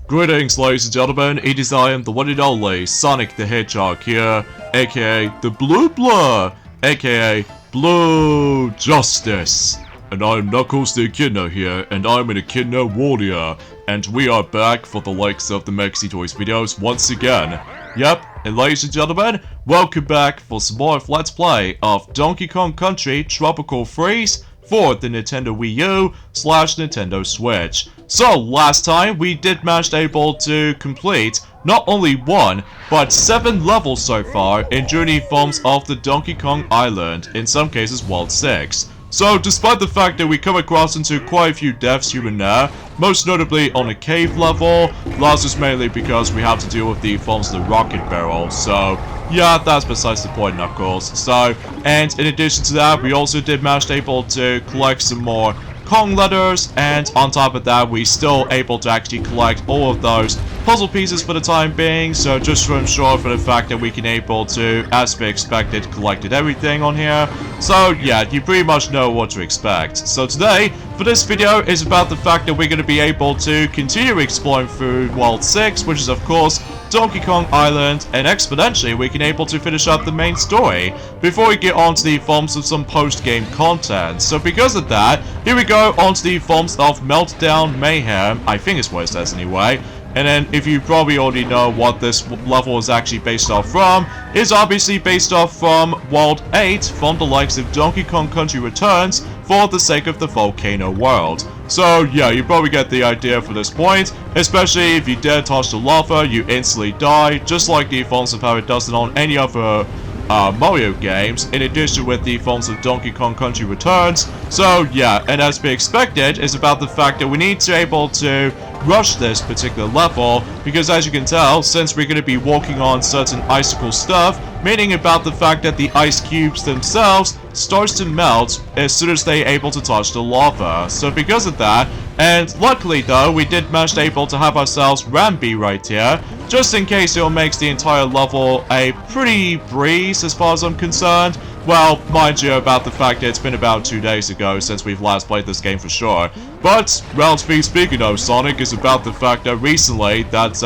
Greetings, ladies and gentlemen, it is I am the one and only Sonic the Hedgehog here, aka the Blue Blur, aka Blue Justice. And I'm Knuckles the Echidna here, and I'm an Echidna Warrior, and we are back for the likes of the Mexi Toys videos once again. Yep, and ladies and gentlemen, welcome back for some more Let's Play of Donkey Kong Country Tropical Freeze for the Nintendo Wii U / Nintendo Switch. So last time we did manage able to complete not only 1, but 7 levels so far in Journey forms of the Donkey Kong Island, in some cases World 6. So despite the fact that we come across into quite a few deaths here and there, most notably on a cave level, last is mainly because we have to deal with the forms of the rocket barrel, so yeah, that's besides the point, Knuckles. So, and in addition to that, we also did manage able to collect some more Kong letters, and on top of that, we still able to actually collect all of those puzzle pieces for the time being, so just to ensure for the fact that we can able to, as we expected, collected everything on here. So yeah, you pretty much know what to expect. So today, for this video, is about the fact that we're going to be able to continue exploring through World 6, which is of course Donkey Kong Island, and exponentially we can able to finish up the main story before we get on to the forms of some post-game content. So because of that, here we go on to the forms of Meltdown Mayhem, I think is what it says anyway. And then, if you probably already know what this level is actually based off from, is obviously based off from World 8 from the likes of Donkey Kong Country Returns for the sake of the Volcano World. So yeah, you probably get the idea for this point, especially if you dare touch the lava, you instantly die, just like the forms of how it does it on any other Mario games, in addition with the forms of Donkey Kong Country Returns. So yeah, and as we expected, is about the fact that we need to able to rush this particular level, because as you can tell, since we're going to be walking on certain icicle stuff, meaning about the fact that the ice cubes themselves starts to melt as soon as they're able to touch the lava. So because of that, and luckily though, we did manage able to have ourselves Rambi right here, just in case it makes the entire level a pretty breeze as far as I'm concerned. Well, mind you about the fact that it's been about 2 days ago since we've last played this game for sure. But, relatively speaking though, Sonic, is about the fact that recently that,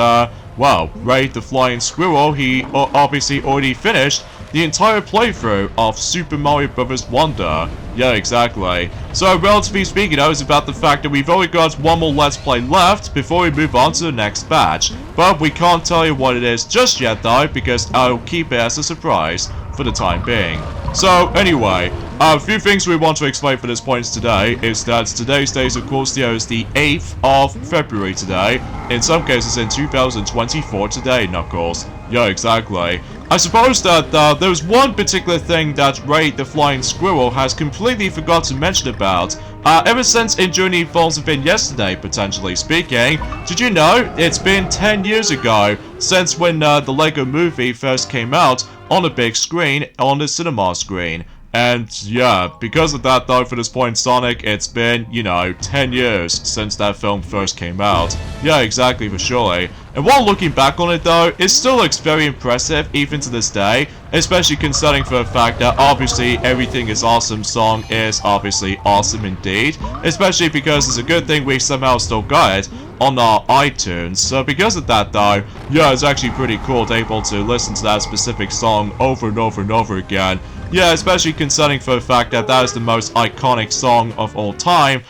well, Ray the Flying Squirrel, he obviously already finished the entire playthrough of Super Mario Bros. Wonder. Yeah, exactly. So, relatively speaking though, it's about the fact that we've only got one more Let's Play left before we move on to the next batch. But we can't tell you what it is just yet though, because I'll keep it as a surprise for the time being. So anyway, a few things we want to explain for this point today is that today's date, of course, is the 8th of February today. In some cases in 2024 today, Knuckles. Yeah, exactly. I suppose that there was one particular thing that Ray the Flying Squirrel has completely forgot to mention about. Ever since in Journey Falls have been yesterday, potentially speaking, did you know it's been 10 years ago since when the Lego Movie first came out on a big screen, on the cinema screen. And yeah, because of that though, for this point, Sonic, it's been, you know, 10 years since that film first came out. Yeah, exactly, for surely. And while looking back on it though, it still looks very impressive even to this day, especially considering for the fact that obviously Everything Is Awesome song is obviously awesome indeed, especially because it's a good thing we somehow still got it on our iTunes. So because of that though, yeah, it's actually pretty cool to able to listen to that specific song over and over and over again. Yeah, especially concerning for the fact that that is the most iconic song of all time,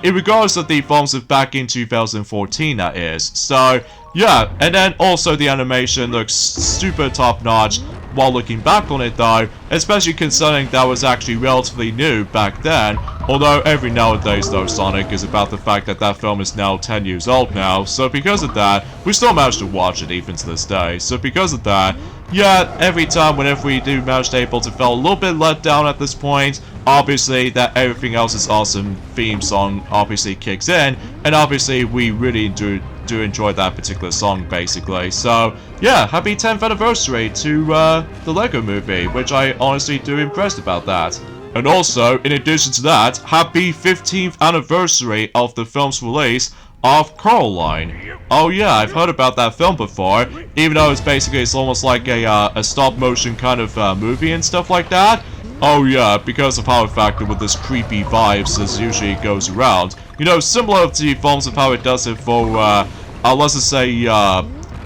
in regards of the forms of back in 2014, that is. So, yeah, and then also the animation looks super top-notch while looking back on it though, especially concerning that was actually relatively new back then, although every nowadays though, Sonic, is about the fact that that film is now 10 years old now, so because of that, we still managed to watch it even to this day. So because of that, yeah, every time whenever we do manage to able to feel a little bit let down at this point, obviously that Everything Else Is Awesome theme song obviously kicks in, and obviously we really do enjoy that particular song basically. So yeah, happy 10th anniversary to the Lego Movie, which I honestly do impressed about that. And also, in addition to that, happy 15th anniversary of the film's release of Coraline. Oh yeah, I've heard about that film before, even though it's almost like a stop motion kind of movie and stuff like that. Oh yeah, because of how it factored with this creepy vibes as usually goes around. You know, similar to the forms of how it does it for let's just say,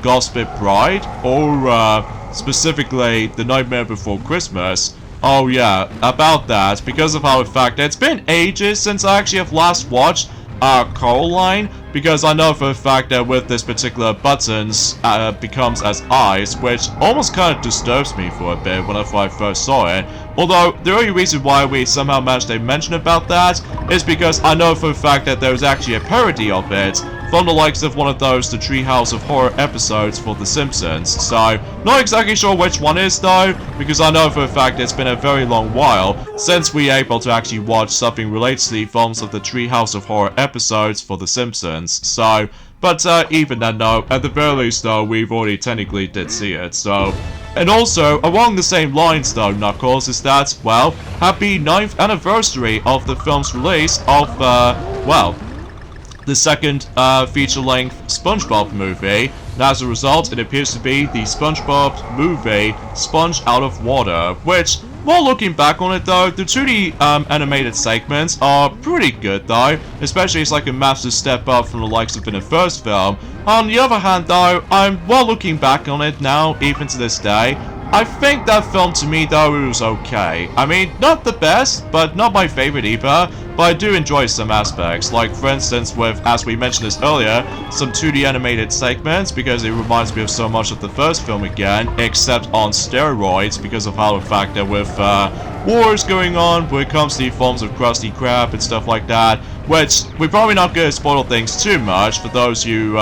Gossip Bride, or, specifically, The Nightmare Before Christmas. Oh yeah, about that, because of how in fact it's been ages since I actually have last watched Coraline, because I know for a fact that with this particular buttons becomes as eyes, which almost kind of disturbs me for a bit whenever I first saw it. Although, the only reason why we somehow managed to mention about that is because I know for a fact that there was actually a parody of it from the likes of one of those The Treehouse of Horror episodes for The Simpsons. So, not exactly sure which one is though, because I know for a fact it's been a very long while since we were able to actually watch something related to the films of the Treehouse of Horror episodes for The Simpsons. So, but even then though, at the very least though, we've already technically did see it, so... And also, along the same lines though, Knuckles, is that, well, happy 9th anniversary of the film's release of, well, the second feature-length SpongeBob movie, and as a result, it appears to be the SpongeBob movie Sponge Out of Water, which, while looking back on it though, the 2D animated segments are pretty good though, especially it's like a massive step up from the likes of in the first film. On the other hand though, while looking back on it now, even to this day, I think that film to me though, it was okay. I mean, not the best, but not my favorite either, but I do enjoy some aspects, like for instance with, as we mentioned this earlier, some 2D animated segments, because it reminds me of so much of the first film again, except on steroids, because of how the fact that with wars going on when it comes to the forms of Krusty Krab and stuff like that, which we're probably not going to spoil things too much for those you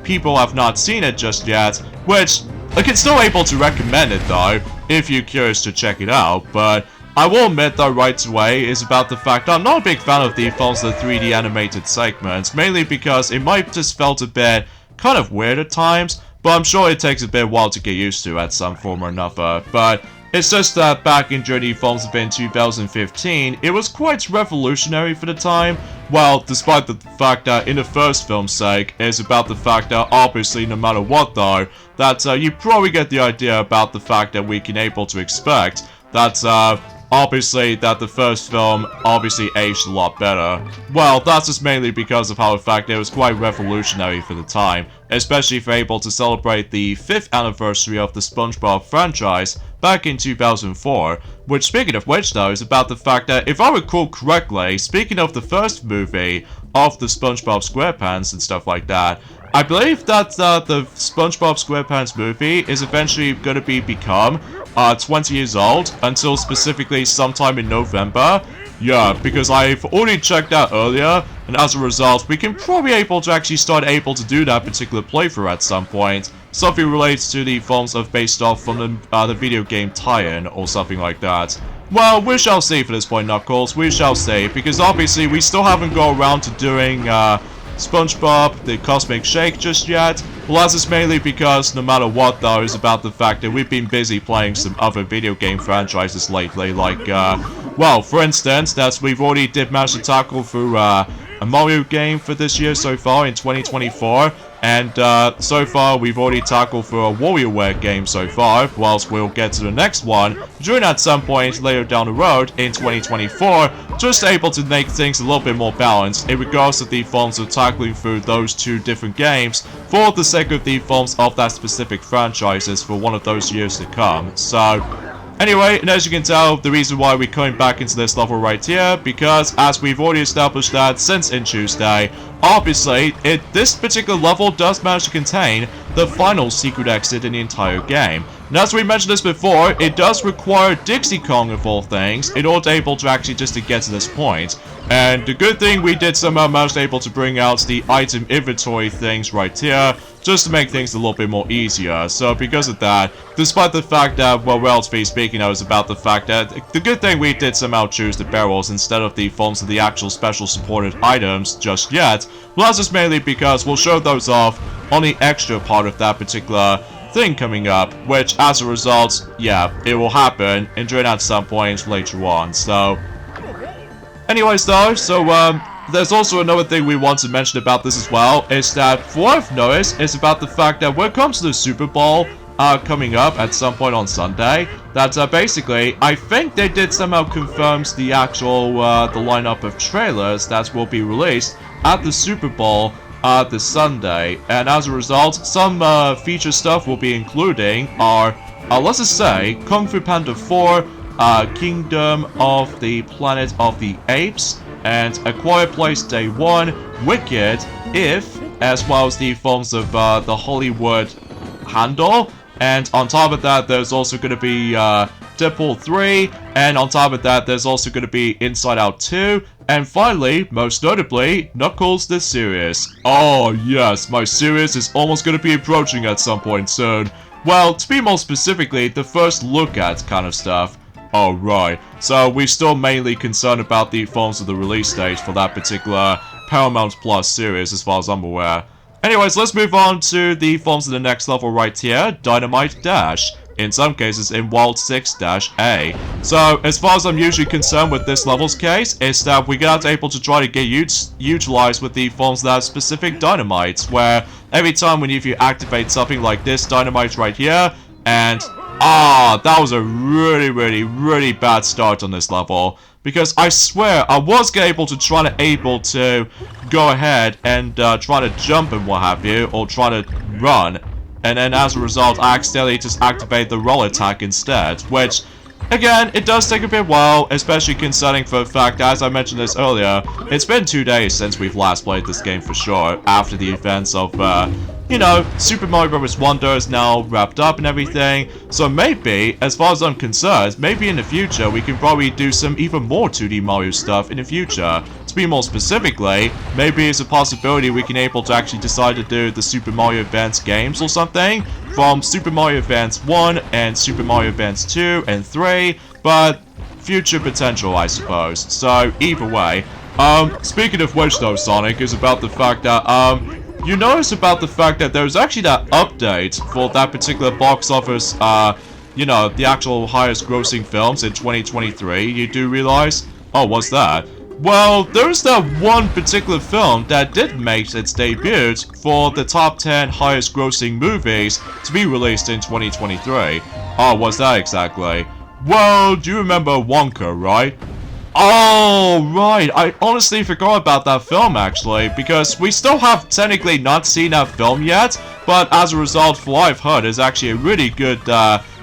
people have not seen it just yet, which I can still able to recommend it though, if you're curious to check it out, but I will admit though right away is about the fact I'm not a big fan of the films the 3D animated segments, mainly because it might just felt a bit kind of weird at times, but I'm sure it takes a bit while to get used to at some form or another, but it's just that back in Journey Films in 2015, it was quite revolutionary for the time. Well, despite the fact that in the first film's sake, it's about the fact that obviously no matter what though, that you probably get the idea about the fact that we can able to expect that obviously that the first film obviously aged a lot better. Well, that's just mainly because of how in fact it was quite revolutionary for the time, especially if we're able to celebrate the 5th anniversary of the SpongeBob franchise back in 2004, which speaking of which though is about the fact that if I recall correctly, speaking of the first movie of the SpongeBob SquarePants and stuff like that, I believe that the SpongeBob SquarePants movie is eventually going to become 20 years old until specifically sometime in November. Yeah, because I've already checked out earlier, and as a result, we can probably able to actually start able to do that particular playthrough at some point. Something relates to the films of based off from the video game tie-in or something like that. Well, we shall see for this point, Knuckles. We shall see, because obviously we still haven't got around to doing SpongeBob, the Cosmic Shake just yet. Well, that's just mainly because no matter what though, is about the fact that we've been busy playing some other video game franchises lately, like, well, for instance, that we've already did manage to tackle through a Mario game for this year so far in 2024. And so far, we've already tackled for a WarioWare game so far, whilst we'll get to the next one during at some point later down the road in 2024, just able to make things a little bit more balanced in regards to the forms of tackling through those two different games for the sake of the forms of that specific franchises for one of those years to come. So, anyway, and as you can tell, the reason why we're coming back into this level right here, because as we've already established that since in Tuesday, obviously, this particular level does manage to contain the final secret exit in the entire game. And as we mentioned this before, it does require Dixie Kong of all things in order to able to actually just to get to this point. And the good thing we did somehow manage to able to bring out the item inventory things right here, just to make things a little bit more easier. So because of that, despite the fact that, well, relatively speaking, I was about the fact that the good thing we did somehow choose the barrels instead of the forms of the actual special supported items just yet, well, that's just mainly because we'll show those off on the extra part of that particular thing coming up, which as a result, yeah, it will happen and during at some point later on. So anyways though, so there's also another thing we want to mention about this as well, is that for what I've noticed is about the fact that when it comes to the Super Bowl coming up at some point on Sunday, that basically I think they did somehow confirms the actual the lineup of trailers that will be released at the Super Bowl this Sunday, and as a result, some feature stuff will be including are, let's just say, Kung Fu Panda 4, Kingdom of the Planet of the Apes, and A Quiet Place Day 1, Wicked, If, as well as the forms of the Hollywood Handle, and on top of that, there's also going to be Deadpool 3, and on top of that, there's also going to be Inside Out 2, and finally, most notably, Knuckles the Series. Oh yes, my series is almost going to be approaching at some point soon. Well, to be more specifically, the first look at kind of stuff. Oh right, so we're still mainly concerned about the forms of the release date for that particular Paramount Plus series as far as I'm aware. Anyways, let's move on to the forms of the next level right here, Dynamite Dash. In some cases in World 6-A. So, as far as I'm usually concerned with this level's case, is that we're not able to try to get utilized with the forms that have specific dynamites, where every time if you activate something like this dynamite right here, and that was a really bad start on this level. Because I swear, I was able to go ahead and try to jump and what have you, or try to run. And then as a result, I accidentally just activate the roll attack instead, which, again, it does take a bit while, especially concerning for the fact that, as I mentioned this earlier, it's been 2 days since we've last played this game for sure, after the events of, Super Mario Bros. Wonder is now wrapped up and everything, so maybe, as far as I'm concerned, maybe in the future we can probably do some even more 2D Mario stuff in the future. To be more specifically, maybe it's a possibility we can able to actually decide to do the Super Mario Advance games or something, from Super Mario Advance 1 and Super Mario Advance 2 and 3, but future potential, I suppose. So, either way. Speaking of which though, Sonic, is about the fact that, you notice about the fact that there's actually that update for that particular box office, the actual highest grossing films in 2023, you do realize? Oh, what's that? Well, there's that one particular film that did make its debut for the top 10 highest grossing movies to be released in 2023. Oh, what's that exactly? Well, do you remember Wonka, right? Oh, right. I honestly forgot about that film, actually, because we still have technically not seen that film yet, but as a result, for what I've heard, is actually a really good,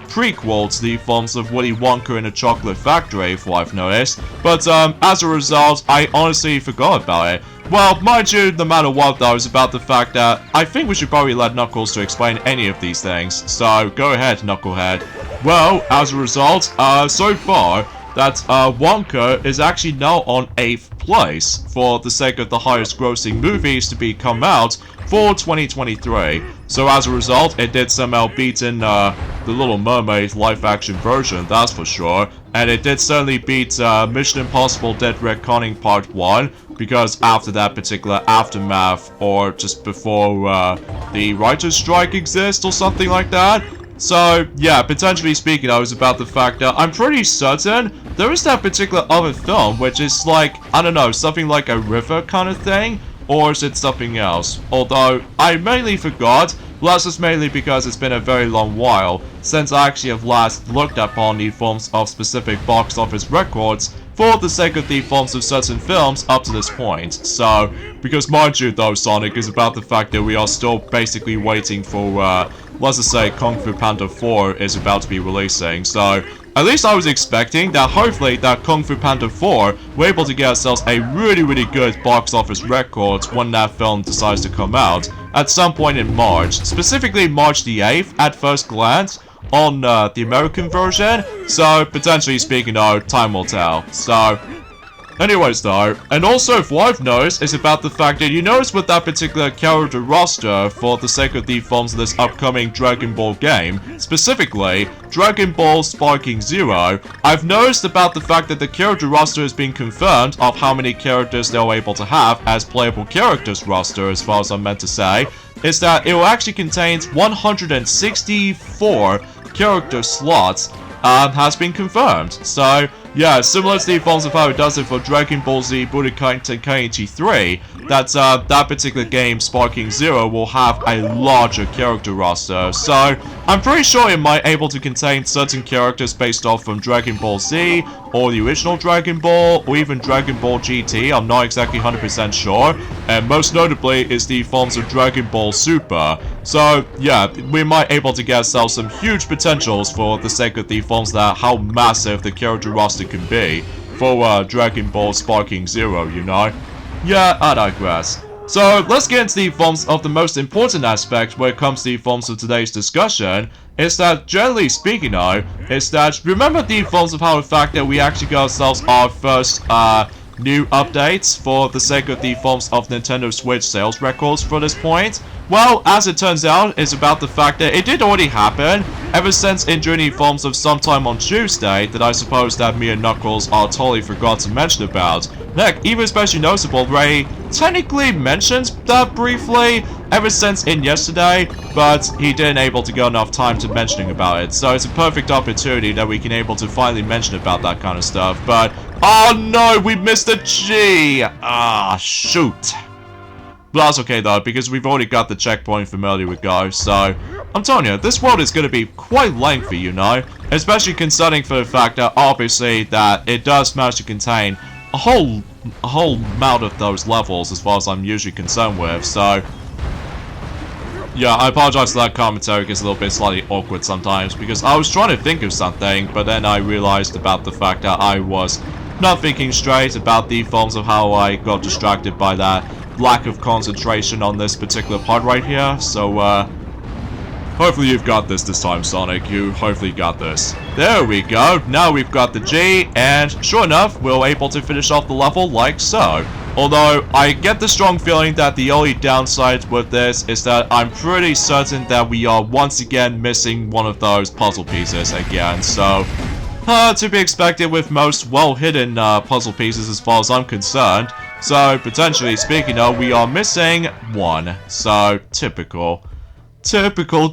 prequel to the films of Willy Wonka and the Chocolate Factory, for what I've noticed. But, as a result, I honestly forgot about it. Well, mind you, no matter what, though, is about the fact that I think we should probably let Knuckles to explain any of these things. So, go ahead, Knucklehead. Well, as a result, so far, that Wonka is actually now on 8th place for the sake of the highest grossing movies to be come out for 2023. So as a result, it did somehow beat in The Little Mermaid live-action version, that's for sure. And it did certainly beat Mission Impossible Dead Reckoning Part 1, because after that particular aftermath, or just before the writer's strike exists or something like that. So, yeah, potentially speaking, I was about the fact that I'm pretty certain there is that particular other film, which is like, I don't know, something like a river kind of thing, or is it something else? Although, I mainly forgot, that's just mainly because it's been a very long while since I actually have last looked upon the forms of specific box office records for the sake of the forms of certain films up to this point. So, because mind you though, Sonic, is about the fact that we are still basically waiting for, let's just say Kung Fu Panda 4 is about to be releasing, so at least I was expecting that hopefully that Kung Fu Panda 4 we're able to get ourselves a really good box office record when that film decides to come out at some point in March, specifically March the 8th at first glance on the American version, so potentially speaking though, time will tell. So, anyways though, and also if what I've noticed is about the fact that you notice with that particular character roster for the sake of the forms of this upcoming Dragon Ball game, specifically Dragon Ball Sparking Zero, I've noticed about the fact that the character roster has been confirmed of how many characters they're able to have as playable characters roster, as far as I'm meant to say, is that it will actually contain 164 character slots has been confirmed. So yeah, similar to the forms of how it does it for Dragon Ball Z Budokai Tenkaichi 3, that particular game, Sparking Zero, will have a larger character roster. So, I'm pretty sure it might able to contain certain characters based off from Dragon Ball Z, or the original Dragon Ball, or even Dragon Ball GT, I'm not exactly 100% sure. And most notably is the forms of Dragon Ball Super. So, yeah, we might able to get ourselves some huge potentials for the sake of the forms that how massive the character roster can be for Dragon Ball Sparking Zero, you know? Yeah, I digress. So, let's get into the forms of the most important aspect when it comes to the forms of today's discussion, is that, generally speaking though, is that, remember the forms of how the fact that we actually got ourselves our first, new updates for the sake of the forms of Nintendo Switch sales records for this point? Well, as it turns out, it's about the fact that it did already happen ever since in during the forms of sometime on Tuesday that I suppose that me and Knuckles are totally forgot to mention about. Heck, even especially noticeable, Ray technically mentioned that briefly ever since in yesterday, but he didn't able to get enough time to mentioning about it. So it's a perfect opportunity that we can able to finally mention about that kind of stuff. But oh no, we missed a G! Ah, shoot. But that's okay though, because we've already got the checkpoint familiar with Go, so I'm telling you, this world is going to be quite lengthy, you know? Especially considering for the fact that obviously that it does manage to contain a whole amount of those levels as far as I'm usually concerned with, so yeah, I apologize for that commentary, it gets a little bit slightly awkward sometimes, because I was trying to think of something, but then I realized about the fact that I was not thinking straight about the forms of how I got distracted by that lack of concentration on this particular part right here, so hopefully you've got this time, Sonic. You hopefully got this. There we go. Now we've got the G, and sure enough, we're able to finish off the level like so. Although, I get the strong feeling that the only downside with this is that I'm pretty certain that we are once again missing one of those puzzle pieces again, so to be expected with most well-hidden puzzle pieces as far as I'm concerned. So, potentially speaking though, we are missing one. So, typical. Typical.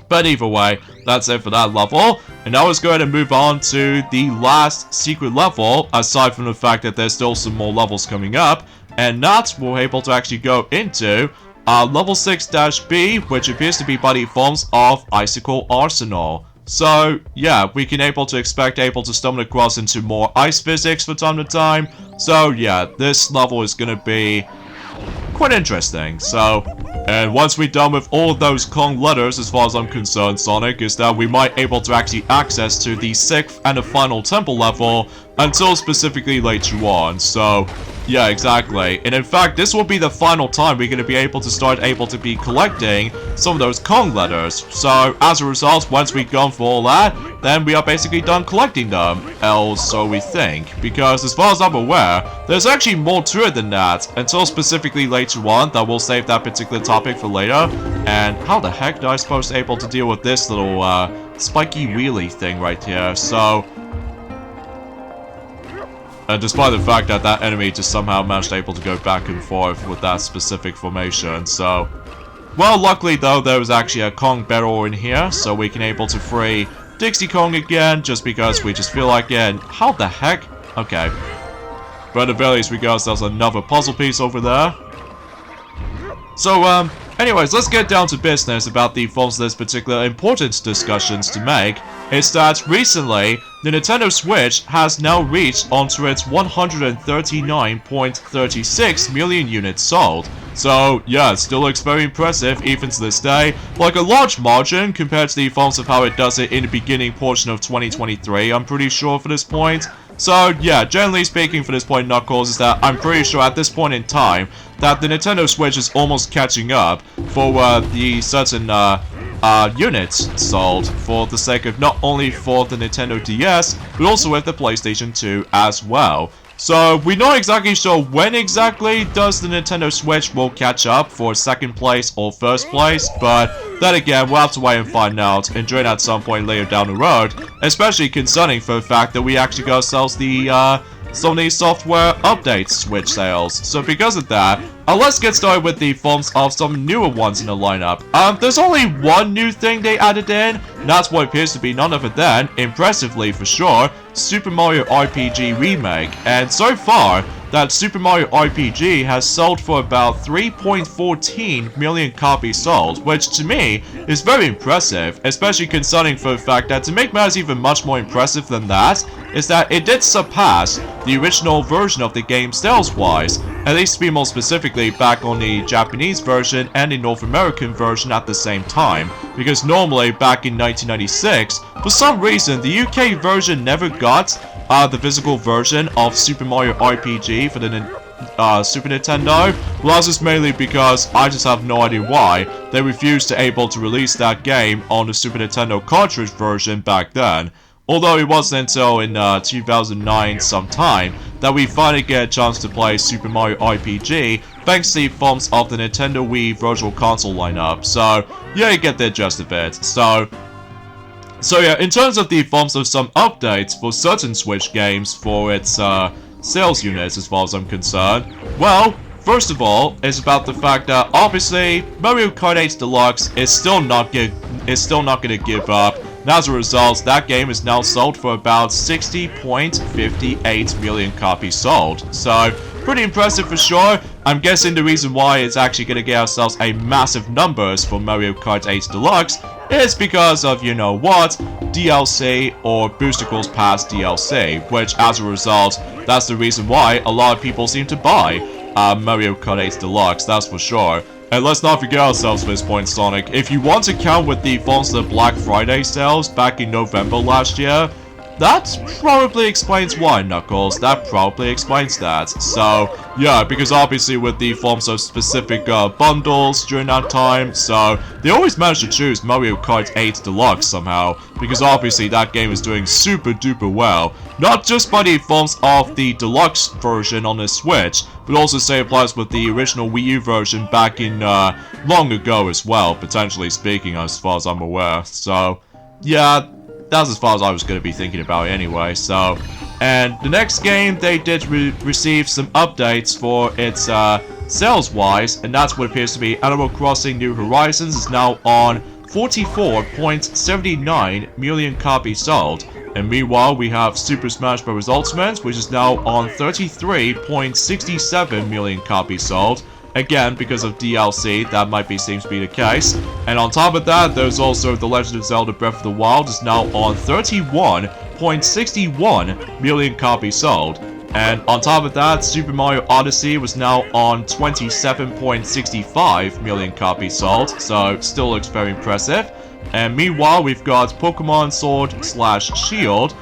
But either way, that's it for that level. And now let's go ahead and move on to the last secret level, aside from the fact that there's still some more levels coming up. And that we're able to actually go into level 6-B, which appears to be by the forms of Icicle Arsenal. So, yeah, we can able to stumble across into more ice physics from time to time. So, yeah, this level is gonna be quite interesting. So, and once we're done with all of those Kong letters, as far as I'm concerned, Sonic, is that we might able to actually access to the 6th and the final temple level until specifically later on. So, yeah, exactly. And in fact, this will be the final time we're going to be able to be collecting some of those Kong letters. So, as a result, once we've gone for all that, then we are basically done collecting them. Else, so we think. Because as far as I'm aware, there's actually more to it than that. Until specifically later on, that we'll save that particular topic for later. And how the heck do I supposed to able to deal with this little spiky wheelie thing right here? So, despite the fact that that enemy just somehow managed able to go back and forth with that specific formation, so well, luckily though, there was actually a Kong barrel in here, so we can able to free Dixie Kong again, just because we just feel like it. And how the heck? Okay. But at the very least, we got ourselves another puzzle piece over there. So, anyways, let's get down to business about the forms of this particular important discussions to make. Is that recently, the Nintendo Switch has now reached onto its 139.36 million units sold. So, yeah, it still looks very impressive even to this day. Like a large margin compared to the forms of how it does it in the beginning portion of 2023, I'm pretty sure for this point. So, yeah, generally speaking for this point, Knuckles, is that I'm pretty sure at this point in time that the Nintendo Switch is almost catching up for the certain units sold for the sake of not only for the Nintendo DS, but also with the PlayStation 2 as well. So, we're not exactly sure when exactly does the Nintendo Switch will catch up for second place or first place, but then again, we'll have to wait and find out and join at some point later down the road, especially concerning for the fact that we actually got ourselves the Sony software updates Switch sales. So because of that, let's get started with the forms of some newer ones in the lineup. There's only one new thing they added in, and that's what appears to be none other than, impressively for sure, Super Mario RPG Remake. And so far, that Super Mario RPG has sold for about 3.14 million copies sold, which to me is very impressive, especially concerning for the fact that to make matters even much more impressive than that, is that it did surpass the original version of the game sales-wise, at least to be more specifically back on the Japanese version and the North American version at the same time, because normally back in 1996, for some reason the UK version never got the physical version of Super Mario RPG for the Super Nintendo. Well, that's just mainly because I just have no idea why they refused to able to release that game on the Super Nintendo cartridge version back then. Although it wasn't until in 2009 sometime that we finally get a chance to play Super Mario RPG thanks to the forms of the Nintendo Wii Virtual Console lineup. So yeah, you get the gist of it. So yeah, in terms of the forms of some updates for certain Switch games for its sales units as far as I'm concerned, well, first of all, it's about the fact that obviously Mario Kart 8 Deluxe is still not gonna give up. And as a result, that game is now sold for about 60.58 million copies sold. So, pretty impressive for sure. I'm guessing the reason why it's actually going to get ourselves a massive numbers for Mario Kart 8 Deluxe is because of, you know what, DLC or Booster Goals Pass DLC, which as a result, that's the reason why a lot of people seem to buy Mario Kart 8 Deluxe, that's for sure. And let's not forget ourselves at this point, Sonic. If you want to count with the forms of the Black Friday sales back in November last year, that probably explains why, Knuckles. That probably explains that. So, yeah, because obviously with the forms of specific bundles during that time, so they always manage to choose Mario Kart 8 Deluxe somehow, because obviously that game is doing super duper well. Not just by the forms of the Deluxe version on the Switch, but also say applies with the original Wii U version back in long ago as well, potentially speaking, as far as I'm aware. So, yeah, that's as far as I was going to be thinking about it anyway. So, and the next game they did receive some updates for its sales-wise, and that's what appears to be Animal Crossing New Horizons is now on 44.79 million copies sold. And meanwhile, we have Super Smash Bros. Ultimate, which is now on 33.67 million copies sold. Again, because of DLC, that seems to be the case. And on top of that, there's also The Legend of Zelda Breath of the Wild is now on 31.61 million copies sold. And on top of that, Super Mario Odyssey was now on 27.65 million copies sold. So, still looks very impressive. And meanwhile, we've got Pokemon Sword/Shield.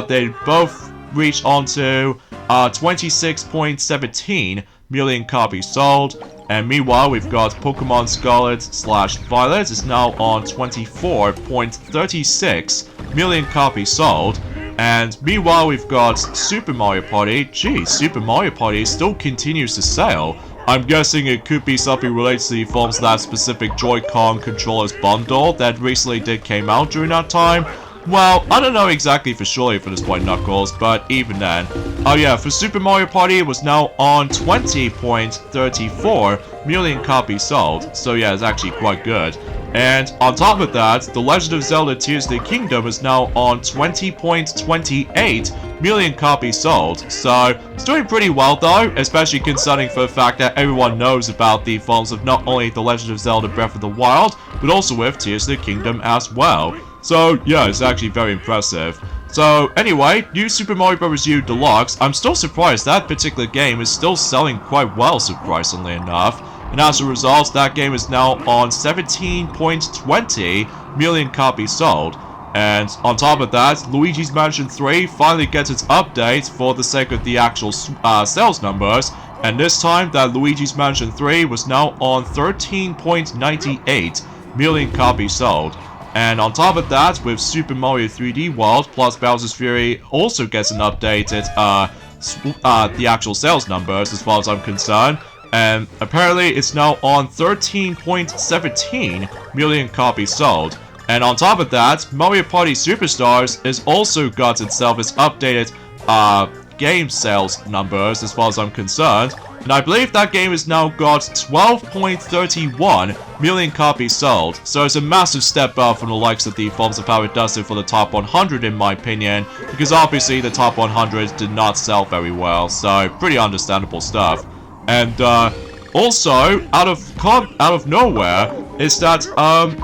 They both reach onto 26.17 million copies sold. And meanwhile, we've got Pokemon Scarlet/Violet is now on 24.36 million copies sold. And meanwhile, we've got Super Mario Party. Geez, Super Mario Party still continues to sell. I'm guessing it could be something related to the forms of that specific Joy-Con controllers bundle that recently came out during that time. Well, I don't know exactly for surely for this point, Knuckles, but even then. Oh yeah, for Super Mario Party, it was now on 20.34 million copies sold. So yeah, it's actually quite good. And on top of that, The Legend of Zelda Tears of the Kingdom is now on 20.28 million copies sold. So, it's doing pretty well though, especially concerning for the fact that everyone knows about the forms of not only The Legend of Zelda Breath of the Wild, but also with Tears of the Kingdom as well. So, yeah, it's actually very impressive. So, anyway, New Super Mario Bros. U Deluxe, I'm still surprised that particular game is still selling quite well, surprisingly enough. And as a result, that game is now on 17.20 million copies sold. And on top of that, Luigi's Mansion 3 finally gets its update for the sake of the actual sales numbers. And this time, that Luigi's Mansion 3 was now on 13.98 million copies sold. And on top of that, with Super Mario 3D World plus Bowser's Fury also gets an updated the actual sales numbers as far as I'm concerned. And apparently it's now on 13.17 million copies sold. And on top of that, Mario Party Superstars has also got itself its updated game sales numbers as far as I'm concerned. And I believe that game has now got 12.31 million copies sold. So it's a massive step up from the likes of the Forms of How It Does It for the top 100 in my opinion. Because obviously the top 100 did not sell very well. So pretty understandable stuff. And also, out of nowhere, is that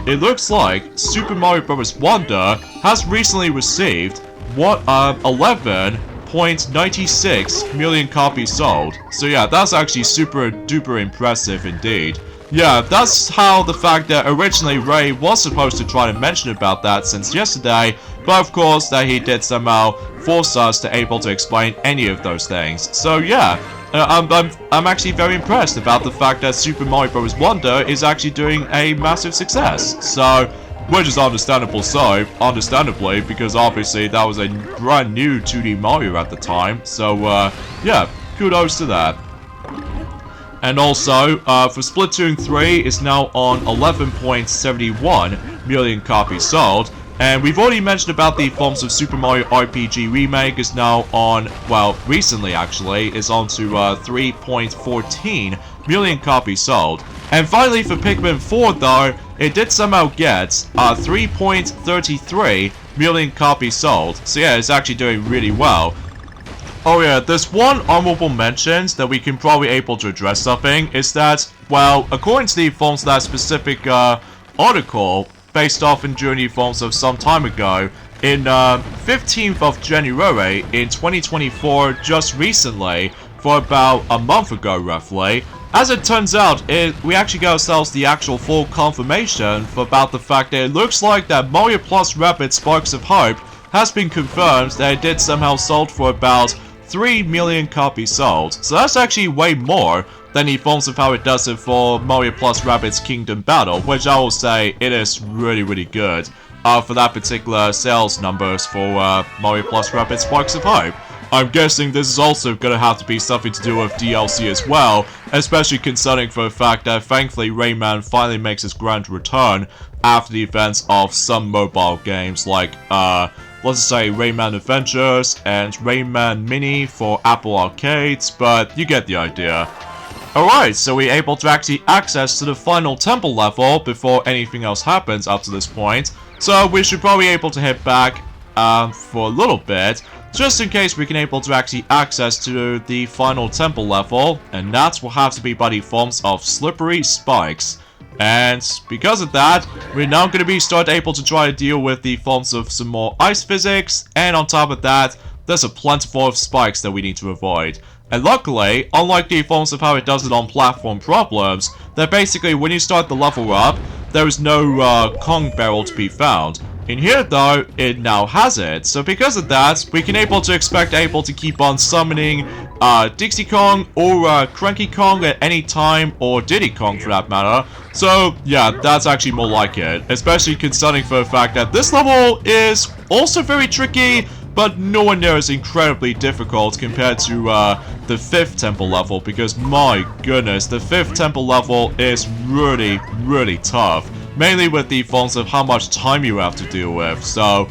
it looks like Super Mario Bros. Wonder has recently received 11.96 million copies sold. So yeah, that's actually super duper impressive indeed. Yeah, that's how the fact that originally Ray was supposed to try to mention about that since yesterday, but of course that he did somehow force us to able to explain any of those things. So yeah. I'm actually very impressed about the fact that Super Mario Bros. Wonder is actually doing a massive success. So, which is understandably, because obviously that was a brand new 2D Mario at the time. So, yeah, kudos to that. And also, for Splatoon 3, it's now on 11.71 million copies sold. And we've already mentioned about the Forms of Super Mario RPG Remake is now on, well, recently actually, is on to 3.14 million copies sold. And finally for Pikmin 4 though, it did somehow get 3.33 million copies sold. So yeah, it's actually doing really well. Oh yeah, there's one honorable mention that we can probably able to address something, is that, well, according to the Forms of that specific article, based off in Journey Forms of some time ago, in 15th of January in 2024, just recently, for about a month ago roughly. As it turns out, we actually got ourselves the actual full confirmation about the fact that it looks like that Mario Plus Rabbids Sparks of Hope has been confirmed that it did somehow sold for about 3 million copies sold. So that's actually way more than the Forms of How It Does It for Mario Plus Rabbids Kingdom Battle, which I will say it is really, really good for that particular sales numbers for Mario Plus Rabbids Sparks of Hope. I'm guessing this is also going to have to be something to do with DLC as well, especially concerning for the fact that thankfully Rayman finally makes his grand return after the events of some mobile games like, let's say Rayman Adventures and Rayman Mini for Apple Arcades, but you get the idea. Alright, so we're able to actually access to the final temple level before anything else happens up to this point. So we should probably be able to head back for a little bit, just in case we can able to actually access to the final temple level, and that will have to be by the Forms of Slippery Spikes. And because of that, we're now going to be able to try to deal with the forms of some more ice physics, and on top of that, there's a plentiful of spikes that we need to avoid. And luckily, unlike the Forms of How It Does It on Platform Problems, that basically when you start the level up, there is no Kong barrel to be found. In here though, it now has it, so because of that, we can able to keep on summoning Dixie Kong or Cranky Kong at any time, or Diddy Kong for that matter. So yeah, that's actually more like it, especially concerning for the fact that this level is also very tricky, but nowhere near as incredibly difficult compared to the 5th temple level, because my goodness, the 5th temple level is really, really tough. Mainly with the forms of how much time you have to deal with, so...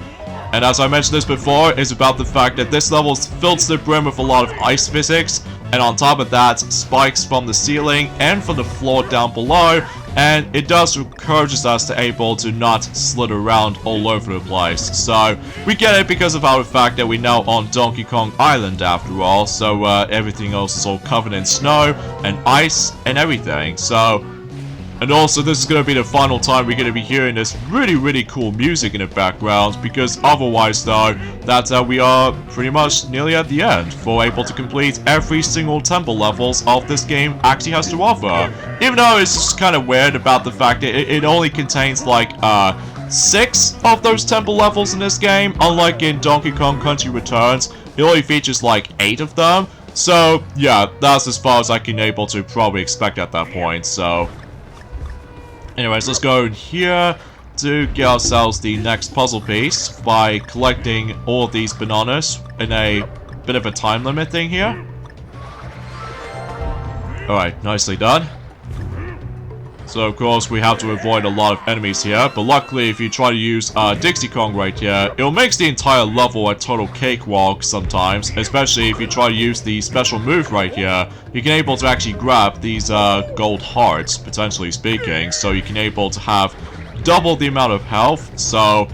And as I mentioned this before, it's about the fact that this level is filled to the brim with a lot of ice physics, and on top of that, spikes from the ceiling and from the floor down below, and it does encourages us to able to not slid around all over the place. So, we get it because of our fact that we're now on Donkey Kong Island after all, so everything else is all covered in snow and ice and everything, so... And also, this is going to be the final time we're going to be hearing this really, really cool music in the background, because otherwise, though, that we are pretty much nearly at the end for able to complete every single temple levels of this game actually has to offer. Even though it's just kind of weird about the fact that it only contains, like, 6 of those temple levels in this game, unlike in Donkey Kong Country Returns, it only features, like, 8 of them. So, yeah, that's as far as I can able to probably expect at that point, so... Anyways, let's go in here to get ourselves the next puzzle piece by collecting all of these bananas in a bit of a time limit thing here. Alright, nicely done. So of course we have to avoid a lot of enemies here, but luckily if you try to use Dixie Kong right here, it makes the entire level a total cakewalk sometimes, especially if you try to use the special move right here. You can able to actually grab these gold hearts, potentially speaking, so you can able to have double the amount of health, so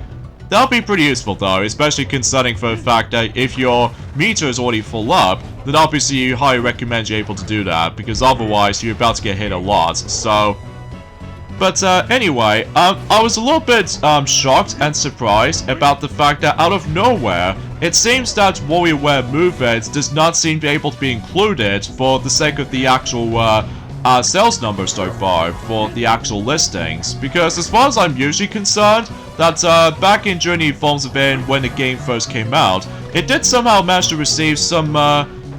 that'll be pretty useful though, especially considering for the fact that if your meter is already full up, then obviously you highly recommend you're able to do that, because otherwise you're about to get hit a lot, so... But anyway, I was a little bit shocked and surprised about the fact that out of nowhere, it seems that WarioWare movement does not seem to be able to be included for the sake of the actual sales numbers so far, for the actual listings. Because as far as I'm usually concerned, that back in Journey Forms of In, when the game first came out, it did somehow manage to receive some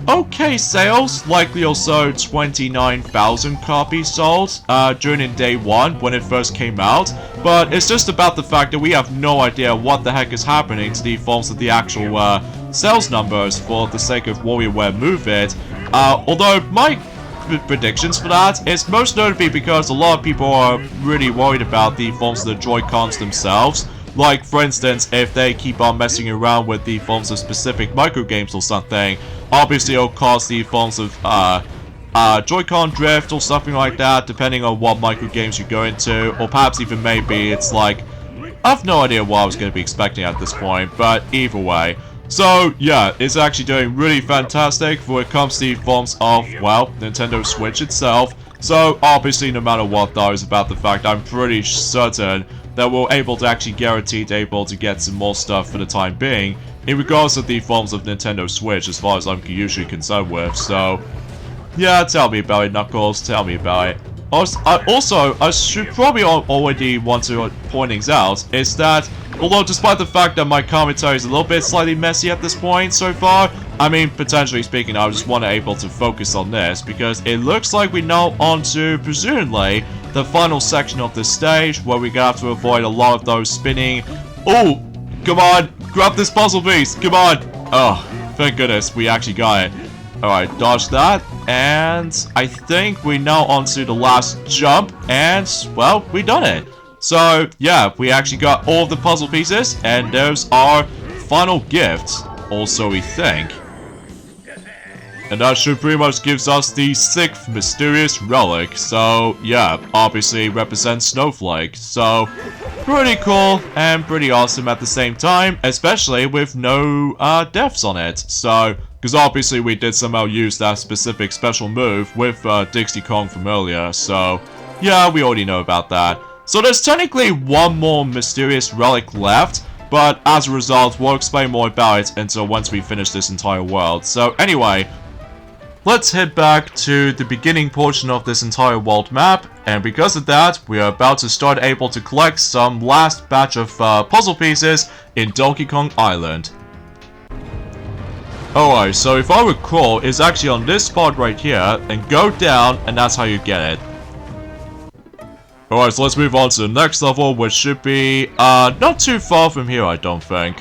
okay sales, likely also 29,000 copies sold during day one when it first came out, but it's just about the fact that we have no idea what the heck is happening to the forms of the actual sales numbers for the sake of WarioWare Move It, although my predictions for that is most notably because a lot of people are really worried about the forms of the Joy-Cons themselves. Like, for instance, if they keep on messing around with the forms of specific microgames or something, obviously it'll cause the forms of Joy-Con drift or something like that, depending on what microgames you go into, or perhaps even maybe it's like, I have no idea what I was going to be expecting at this point, but either way. So, yeah, it's actually doing really fantastic when it comes to the forms of, well, Nintendo Switch itself. So, obviously, no matter what though, is about the fact I'm pretty certain that we're able to actually guaranteed able to get some more stuff for the time being, in regards to the forms of Nintendo Switch, as far as I'm usually concerned with, so... Yeah, tell me about it, Knuckles, tell me about it. Also, I should probably already want to point things out, is that, although despite the fact that my commentary is a little bit slightly messy at this point so far, I mean, potentially speaking, I just want to able to focus on this, because it looks like we're now on to, presumably, the final section of this stage, where we're gonna have to avoid a lot of those spinning... Oh! Come on! Grab this puzzle piece! Come on! Oh, thank goodness, we actually got it. Alright, dodge that, and I think we're now onto the last jump, and, well, we done it. So, yeah, we actually got all of the puzzle pieces, and there's our final gift, also we think. And that should pretty much gives us the 6th mysterious relic, so, yeah, obviously represents Snowflake, so, pretty cool and pretty awesome at the same time, especially with no deaths on it, so... Because obviously we did somehow use that specific special move with Dixie Kong from earlier, so yeah, we already know about that. So there's technically one more mysterious relic left, but as a result, we'll explain more about it until once we finish this entire world. So anyway, let's head back to the beginning portion of this entire world map, and because of that, we are about to start able to collect some last batch of puzzle pieces in Donkey Kong Island. Alright, so if I recall, it's actually on this spot right here, and go down, and that's how you get it. Alright, so let's move on to the next level, which should be, not too far from here, I don't think.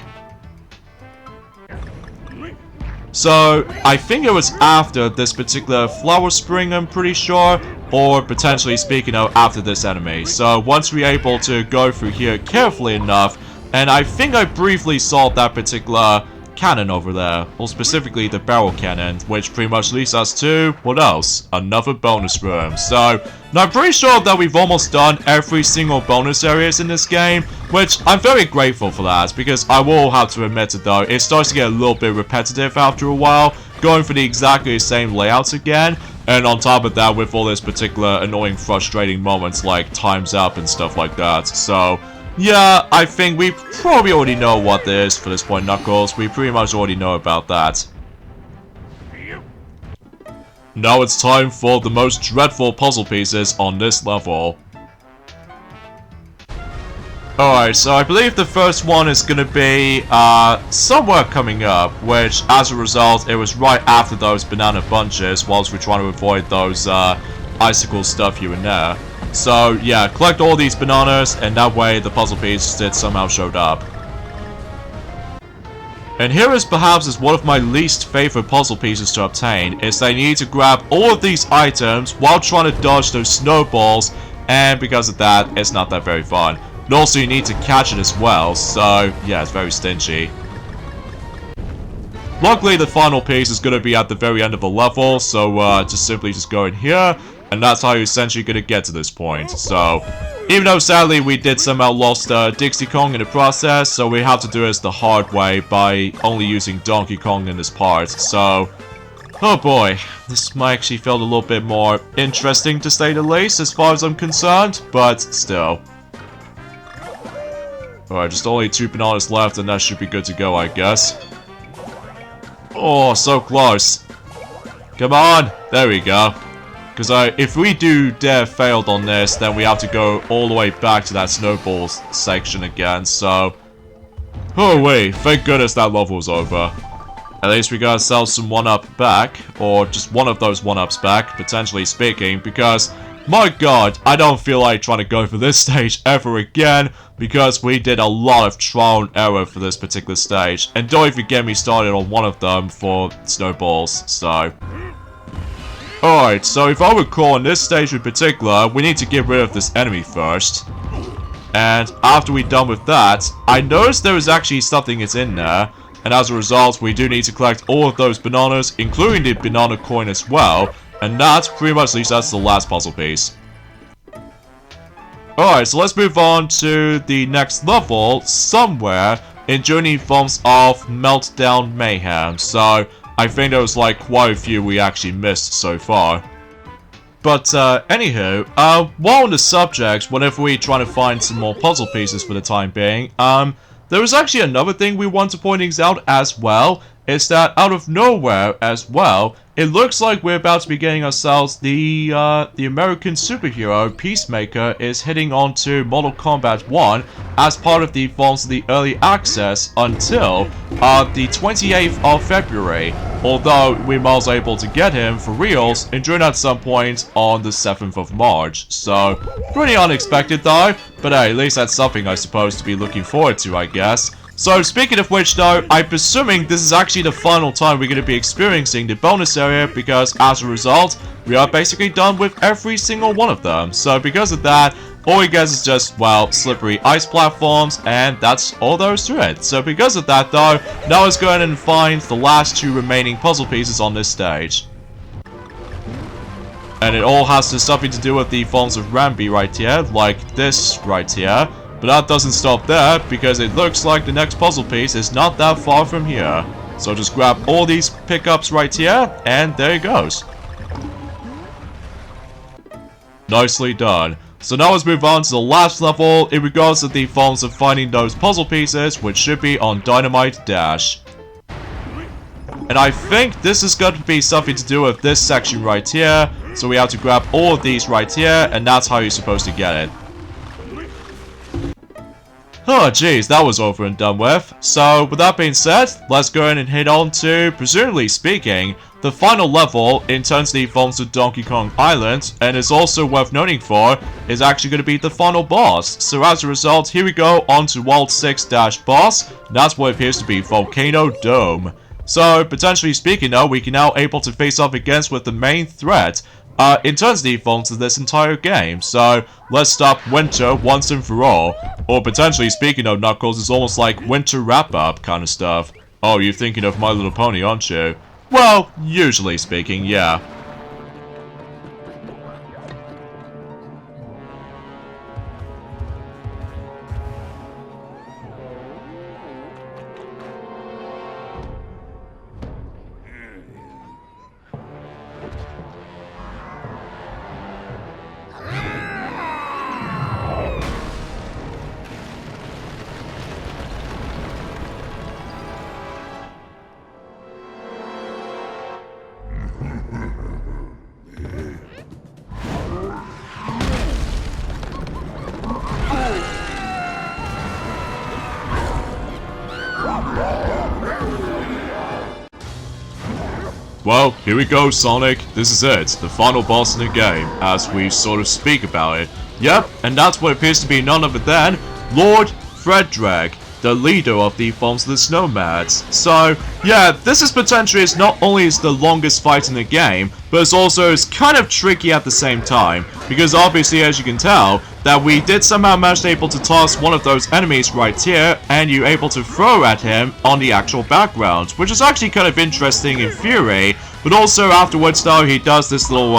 So, I think it was after this particular flower spring, I'm pretty sure, or potentially speaking of after this enemy. So, once we're able to go through here carefully enough, and I think I briefly saw that particular cannon over there, or specifically the barrel cannon, which pretty much leads us to, what else? Another bonus room. So, now I'm pretty sure that we've almost done every single bonus areas in this game, which I'm very grateful for that, because I will have to admit it though, it starts to get a little bit repetitive after a while, going for the exactly same layouts again, and on top of that with all this particular annoying frustrating moments like time's up and stuff like that, so... Yeah, I think we probably already know what this is for this point, Knuckles. We pretty much already know about that. Now it's time for the most dreadful puzzle pieces on this level. Alright, so I believe the first one is gonna be, somewhere coming up, which, as a result, it was right after those banana bunches, whilst we're trying to avoid those, icicle stuff here and there. So, yeah, collect all these bananas, and that way the puzzle piece did somehow showed up. And here is perhaps one of my least favorite puzzle pieces to obtain, is that you need to grab all of these items while trying to dodge those snowballs and because of that, it's not that very fun. And also, you need to catch it as well, so yeah, it's very stingy. Luckily, the final piece is going to be at the very end of the level, so just simply go in here, and that's how you're essentially going to get to this point. So, even though sadly we did somehow lost Dixie Kong in the process, so we have to do this the hard way by only using Donkey Kong in this part. So, oh boy, this might actually feel a little bit more interesting to say the least as far as I'm concerned, but still. Alright, just only 2 bananas left and that should be good to go, I guess. Oh, so close. Come on, there we go. Because if we do dare failed on this, then we have to go all the way back to that snowballs section again, so... Oh wait, thank goodness that level's over. At least we got ourselves some 1-up back, or just one of those 1-ups back, potentially speaking, because... My god, I don't feel like trying to go for this stage ever again, because we did a lot of trial and error for this particular stage, and don't even get me started on one of them for snowballs, so... Alright, so if I recall in this stage in particular, we need to get rid of this enemy first. And after we're done with that, I noticed there is actually something that's in there, and as a result, we do need to collect all of those bananas, including the banana coin as well, and that pretty much leaves us the last puzzle piece. Alright, so let's move on to the next level, somewhere in Journey Forms of Meltdown Mayhem. So, I think there was like quite a few we actually missed so far. But, anywho, while on the subject, whenever we try to find some more puzzle pieces for the time being, there was actually another thing we want to point out as well, is that out of nowhere as well, it looks like we're about to be getting ourselves the American superhero Peacemaker is heading on to Mortal Kombat 1 as part of the Forms of the Early Access until the 28th of February. Although we was able to get him for reals and during at some point on the 7th of March. So, pretty unexpected though, but hey, at least that's something I suppose to be looking forward to, I guess. So, speaking of which though, I'm presuming this is actually the final time we're going to be experiencing the bonus area because as a result, we are basically done with every single one of them. So, because of that, all we get is just, well, slippery ice platforms, and that's all there is to it. So, because of that though, now let's go ahead and find the last 2 remaining puzzle pieces on this stage. And it all has something to do with the forms of Rambi right here, like this right here. But that doesn't stop there, because it looks like the next puzzle piece is not that far from here. So just grab all these pickups right here, and there it goes. Nicely done. So now let's move on to the last level in regards to the forms of finding those puzzle pieces, which should be on Dynamite Dash. And I think this is going to be something to do with this section right here. So we have to grab all of these right here, and that's how you're supposed to get it. Oh jeez, that was over and done with. So, with that being said, let's go ahead and head on to, presumably speaking, the final level in terms of the forms of Donkey Kong Island, and is also worth noting for, is actually going to be the final boss. So as a result, here we go on to World 6-boss, that's what appears to be Volcano Dome. So, potentially speaking though, we can now able to face off against with the main threat, in terms of the forms of this entire game. So, let's stop Winter once and for all. Or potentially speaking of Knuckles, it's almost like Winter wrap-up kind of stuff. Oh, you're thinking of My Little Pony, aren't you? Well, usually speaking, yeah. Well, here we go, Sonic. This is it, the final boss in the game, as we sort of speak about it. Yep, and that's what appears to be none other than Lord Freddrag. the leader of the Forms of the Snowmads. So, yeah, this is potentially not only is the longest fight in the game, but it's also kind of tricky at the same time, because obviously, as you can tell, that we did somehow manage to able to toss one of those enemies right here, and you're able to throw at him on the actual background, which is actually kind of interesting in theory, but also afterwards though, he does this little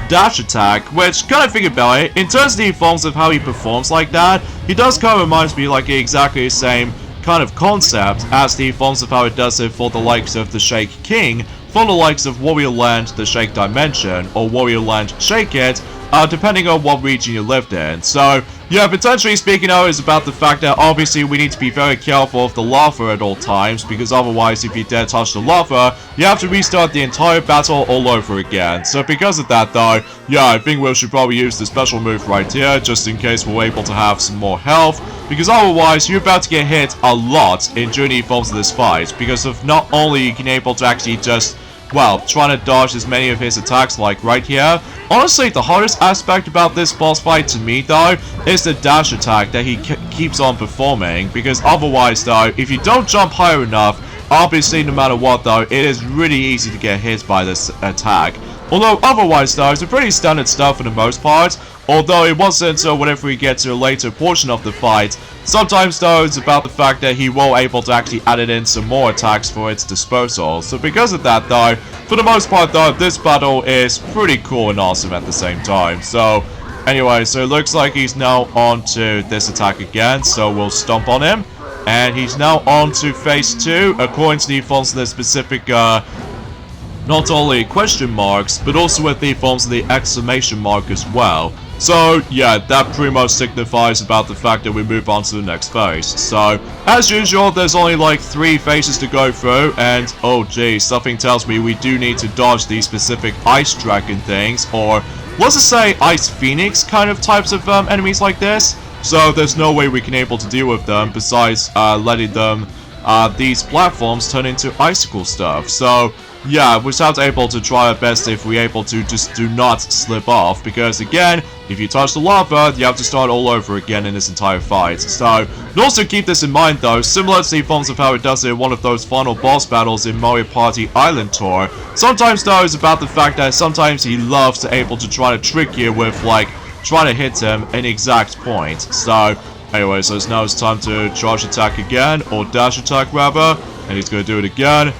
dash attack, which, kind of think about it, in terms of the forms of how he performs like that, he does kind of reminds me like exactly the same kind of concept as the forms of how it does it for the likes of the Shake King, for the likes of Warrior Land, the Shake Dimension, or Warrior Land Shake It, depending on what region you lived in. So, yeah, potentially speaking out is about the fact that obviously we need to be very careful of the lava at all times, because otherwise if you dare touch the lava, you have to restart the entire battle all over again. So because of that though, yeah, I think we should probably use the special move right here, just in case we're able to have some more health, because otherwise you're about to get hit a lot in during the forms of this fight, because of not only you can able to actually just, well, trying to dodge as many of his attacks like right here. Honestly, the hardest aspect about this boss fight to me though is the dash attack that he keeps on performing, because otherwise though, if you don't jump higher enough, obviously no matter what though, it is really easy to get hit by this attack. Although otherwise though, it's a pretty standard stuff for the most part, although it wasn't until whenever we get to a later portion of the fight. Sometimes though, it's about the fact that he will able to actually add it in some more attacks for its disposal. So because of that though, for the most part though, this battle is pretty cool and awesome at the same time. So anyway, so it looks like he's now on to this attack again, so we'll stomp on him. And he's now on to phase 2, according to the forms of the specific, not only question marks, but also with the forms of the exclamation mark as well. So, yeah, that pretty much signifies about the fact that we move on to the next phase. So, as usual, there's only like 3 phases to go through, and oh geez, something tells me we do need to dodge these specific Ice Dragon things, or let's just say Ice Phoenix kind of types of enemies like this. So, there's no way we can able to deal with them besides letting them, these platforms turn into icicle stuff. So, yeah, we're just able to try our best if we're able to just do not slip off, because again, if you touch the lava, you have to start all over again in this entire fight. So, and also keep this in mind though, similar to the forms of how it does it in one of those final boss battles in Mario Party Island Tour, sometimes though it's about the fact that sometimes he loves to able to try to trick you with like, trying to hit him an exact point. So, anyway, so now it's time to charge attack again, or dash attack rather, and he's going to do it again.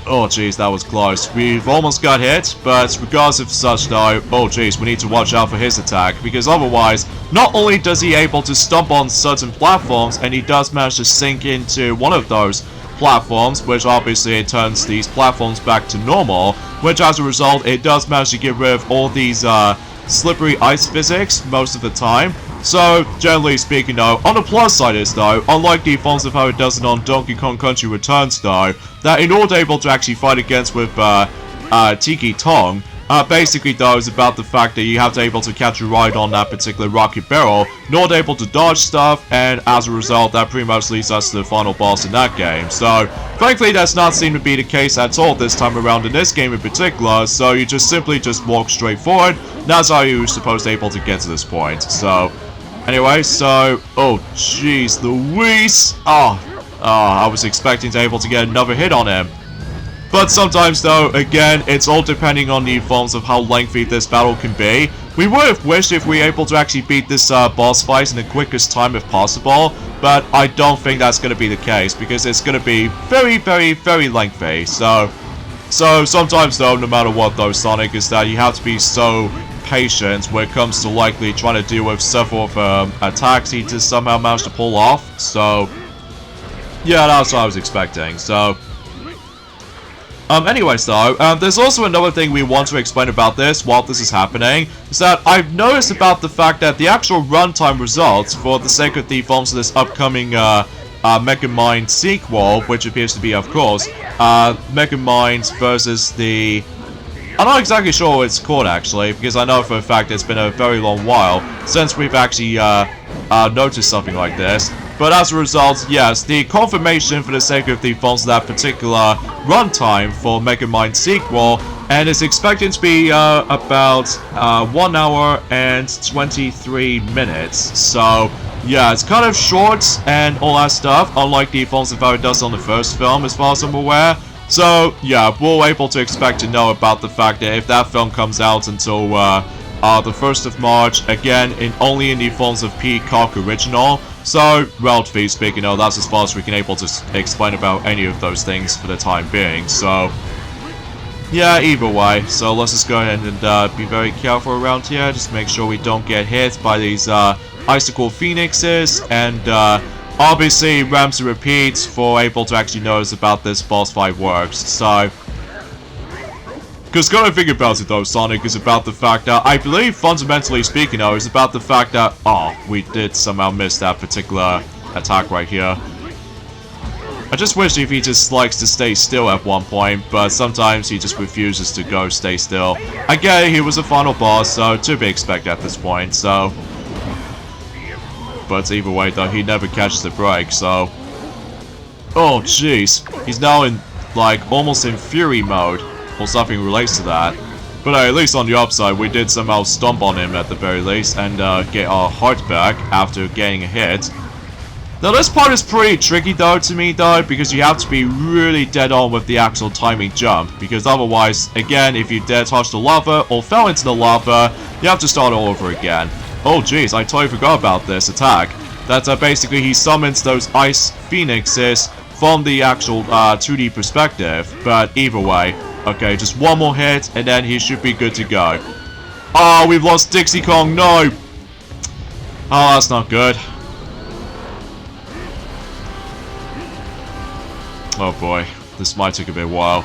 Oh jeez, that was close. We've almost got hit, but regardless of such though, oh jeez, we need to watch out for his attack, because otherwise, not only does he able to stomp on certain platforms, and he does manage to sink into one of those platforms, which obviously it turns these platforms back to normal, which as a result, it does manage to get rid of all these slippery ice physics most of the time. So, generally speaking though, on the plus side is though, unlike the forms of how it does it on Donkey Kong Country Returns though, that in order able to actually fight against with Tiki Tong, basically though is about the fact that you have to able to catch a ride on that particular rocket barrel, in order able to dodge stuff, and as a result that pretty much leads us to the final boss in that game. So, thankfully that's not seem to be the case at all this time around in this game in particular, so you just simply walk straight forward. That's how you're supposed to able to get to this point. So, anyway, so, oh jeez Louise, I was expecting to able to get another hit on him. But sometimes though, again, it's all depending on the forms of how lengthy this battle can be. We would have wished if we were able to actually beat this boss fight in the quickest time if possible, but I don't think that's going to be the case, because it's going to be very, very, very lengthy. So sometimes though, no matter what though, Sonic, is that you have to be so patient when it comes to likely trying to deal with several attacks he just somehow managed to pull off. So, yeah, that's what I was expecting. So, anyways though, there's also another thing we want to explain about this while this is happening, is that I've noticed about the fact that the actual runtime results for the sake of the forms of this upcoming Megamind sequel, which appears to be, of course, Megamind versus the... I'm not exactly sure what it's called actually, because I know for a fact it's been a very long while since we've actually noticed something like this. But as a result, yes, the confirmation for the sake of the forms of that particular runtime for Megamind sequel, and it's expected to be about 1 hour and 23 minutes. So yeah, it's kind of short and all that stuff, unlike the forms of how it does on the first film, as far as I'm aware. So, yeah, we're able to expect to know about the fact that if that film comes out until the 1st of March, again, only in the forms of Peacock Original. So, relatively speaking, that's as far as we can able to explain about any of those things for the time being. So, yeah, either way. So let's just go ahead and be very careful around here. Just make sure we don't get hit by these icicle phoenixes, and obviously Ramsey repeats for able to actually notice about this boss fight works. So, because kind of think about it though, Sonic, is about the fact that I believe, fundamentally speaking, though, is about the fact that we did somehow miss that particular attack right here. I just wish if he just likes to stay still at one point, but sometimes he just refuses to go stay still. I get it, he was a final boss, so to be expected at this point, so. But either way though, he never catches a break, so. Oh jeez, he's now in, like, almost in fury mode, or something relates to that. But at least on the upside, we did somehow stomp on him at the very least, and get our heart back after getting a hit. Now this part is pretty tricky though to me though, because you have to be really dead on with the actual timing jump, because otherwise, again, if you dare touch the lava or fell into the lava, you have to start all over again. Oh jeez, I totally forgot about this attack. That basically he summons those ice phoenixes from the actual 2D perspective, but either way. Okay, just one more hit and then he should be good to go. Oh, we've lost Dixie Kong, no! Oh, that's not good. Oh boy, this might take a bit while.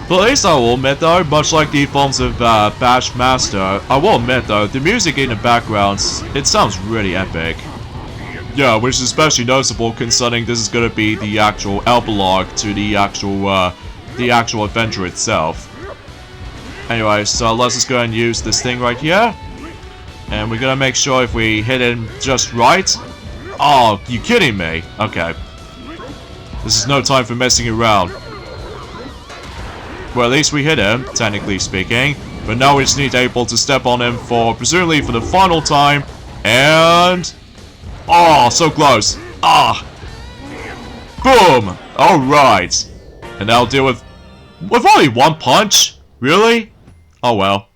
But at least I will admit though, much like the forms of Bash Master, I will admit though, the music in the background, it sounds really epic. Yeah, which is especially noticeable concerning this is going to be the actual epilogue to the actual adventure itself. Anyway, so let's just go and use this thing right here. And we're going to make sure if we hit him just right. Oh, you kidding me? Okay. This is no time for messing around. Well, at least we hit him, technically speaking. But now we just need to be able to step on him for, presumably for the final time. And... oh, so close. Ah! Boom! Alright. And now deal with only one punch? Really? Oh well.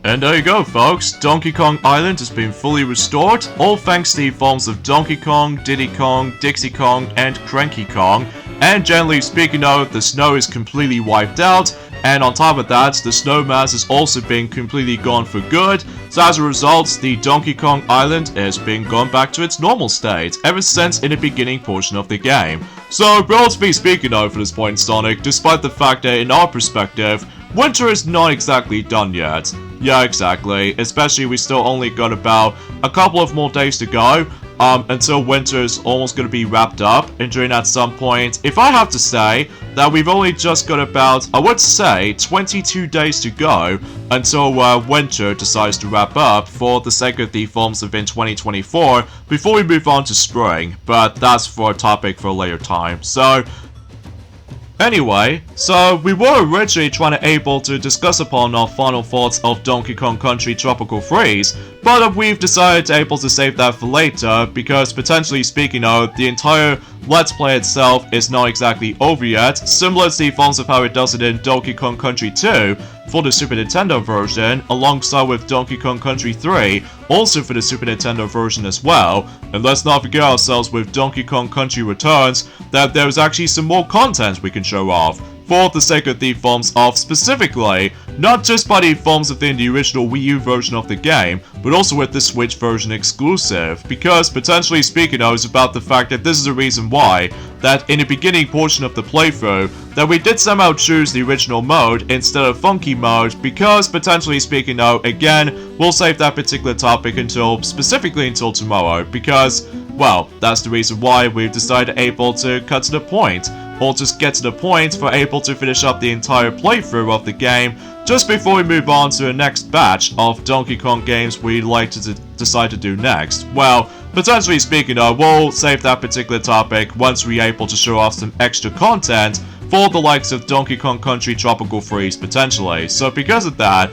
And there you go, folks. Donkey Kong Island has been fully restored, all thanks to the forms of Donkey Kong, Diddy Kong, Dixie Kong, and Cranky Kong. And generally speaking though, the snow is completely wiped out, and on top of that, the snow mass has also been completely gone for good. So as a result, the Donkey Kong Island has been gone back to its normal state, ever since in the beginning portion of the game. So, relatively speaking though, for this point in Sonic, despite the fact that in our perspective, winter is not exactly done yet. Yeah, exactly. Especially we still only got about a couple of more days to go until winter is almost going to be wrapped up. And during at some point, if I have to say that we've only just got about, I would say, 22 days to go until winter decides to wrap up for the sake of the forms of in 2024 before we move on to spring. But that's for a topic for a later time. So... Anyway, so we were originally trying to able to discuss upon our final thoughts of Donkey Kong Country Tropical Freeze, but we've decided to able to save that for later because potentially speaking of, the entire Let's Play itself is not exactly over yet, similar to the forms of how it does it in Donkey Kong Country 2 for the Super Nintendo version, alongside with Donkey Kong Country 3, also for the Super Nintendo version as well. And let's not forget ourselves with Donkey Kong Country Returns that there's actually some more content we can show off, for the sake of the forms of specifically, not just by the forms within the original Wii U version of the game, but also with the Switch version exclusive, because potentially speaking of is about the fact that this is a reason why, that in the beginning portion of the playthrough, that we did somehow choose the original mode instead of funky mode, because potentially speaking of, again, we'll save that particular topic specifically until tomorrow, because, well, that's the reason why we've decided able to cut to the point, or just get to the point for able to finish up the entire playthrough of the game, just before we move on to the next batch of Donkey Kong games we'd like to decide to do next. Well, potentially speaking of, we'll save that particular topic once we're able to show off some extra content for the likes of Donkey Kong Country Tropical Freeze potentially. So because of that,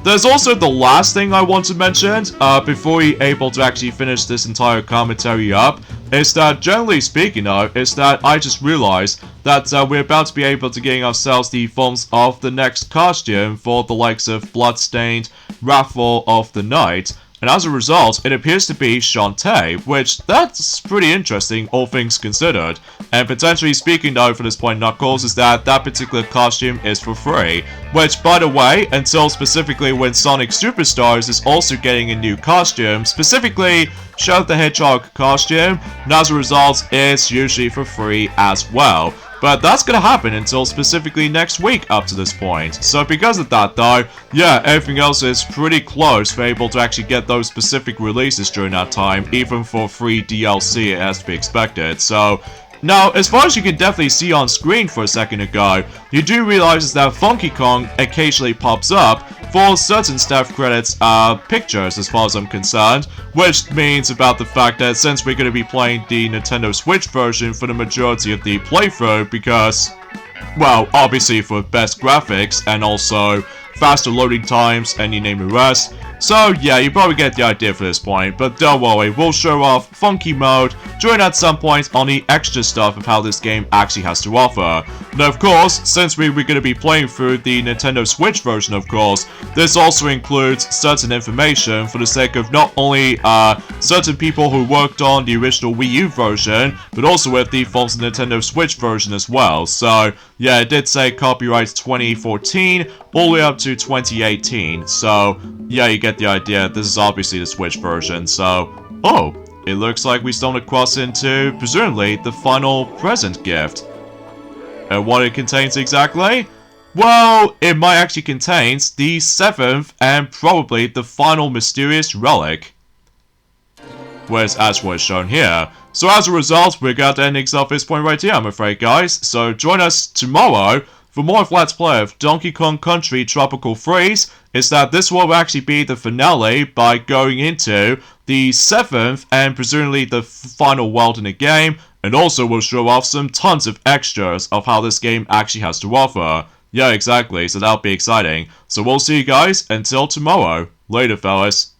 there's also the last thing I want to mention, before we're able to actually finish this entire commentary up, is that generally speaking is that I just realized that we're about to be able to getting ourselves the forms of the next costume for the likes of Bloodstained, Wrathful of the Night, and as a result, it appears to be Shantae, which that's pretty interesting, all things considered. And potentially speaking though, for this point, Knuckles, is that particular costume is for free. Which, by the way, until specifically when Sonic Superstars is also getting a new costume, specifically Shadow the Hedgehog costume, and as a result, it's usually for free as well. But that's gonna happen until specifically next week up to this point. So because of that though, yeah, everything else is pretty close for able to actually get those specific releases during that time, even for free DLC it has to be expected. So now, as far as you can definitely see on screen for a second ago, you do realize that Funky Kong occasionally pops up for certain staff credits pictures as far as I'm concerned, which means about the fact that since we're going to be playing the Nintendo Switch version for the majority of the playthrough because, well, obviously for best graphics and also faster loading times and you name the rest. So yeah, you probably get the idea for this point, but don't worry, we'll show off Funky Mode during at some point on the extra stuff of how this game actually has to offer. Now of course, since we're going to be playing through the Nintendo Switch version of course, this also includes certain information for the sake of not only certain people who worked on the original Wii U version, but also with the false Nintendo Switch version as well. So yeah, it did say copyright 2014 all the way up to 2018, so yeah, you get the idea. This is obviously the Switch version, so oh, it looks like we stumbled across into presumably the final present gift. And what it contains exactly? Well, it might actually contain the 7th and probably the final mysterious relic, whereas as was shown here. So as a result, we're going to end things off this point right here, I'm afraid, guys. So join us tomorrow for more of Let's Play of Donkey Kong Country Tropical Freeze. Is that this will actually be the finale by going into the 7th and presumably the final world in the game, and also we'll show off some tons of extras of how this game actually has to offer. Yeah, exactly, so that'll be exciting. So we'll see you guys until tomorrow. Later, fellas.